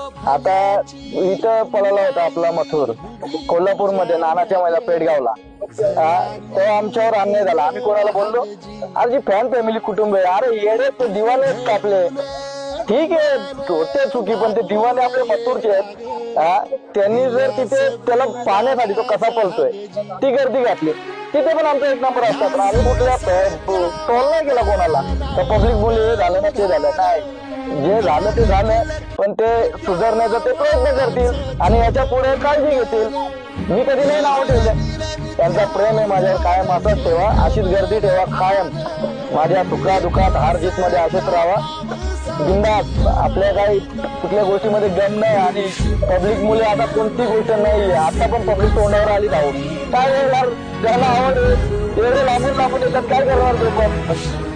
आता इथं पळाला होता आपला मथुर कोल्हापूरमध्ये नानाच्या महिला पेडगावला, तो आमच्यावर अन्याय झाला. आम्ही कोणाला बोललो? अरे जी फॅन फॅमिली कुटुंब आहे, अरे येडे ते दिवाने कापले. ठीक आहे होते चुकी, पण ते दिवाने आपले मथुरचे आहेत. त्यांनी जर तिथे त्याला पाहण्यासाठी तो कसा पळतोय ती गर्दी घातली, तिथे पण आमचा एक नंबर असता. पण आम्ही कुठल्या टोल नाही केला कोणाला. तर पब्लिक बोलली हे झालं ना ते झालं नाही, जे झालं ते झालं, पण ते सुधारण्याचा ते प्रयत्न करतील आणि याच्या पुढे काळजी घेतील. मी कधी नाही नाव ठेवलं. त्यांचा प्रेम आहे माझ्यावर कायम असंच ठेवा, अशीच गर्दी ठेवा कायम. माझ्या सुखा दुखात हार जीत मध्ये असेच राहावा. बिंदास, आपल्या काही कुठल्या गोष्टीमध्ये गम नाही. आणि पब्लिक मुले आता कोणती गोष्ट नाहीये. आता पण पब्लिक तोंडावर आली धावून. काय होणार, त्यांना आवड एवढे लांबून लांबून येतात, काय करणार ते पण.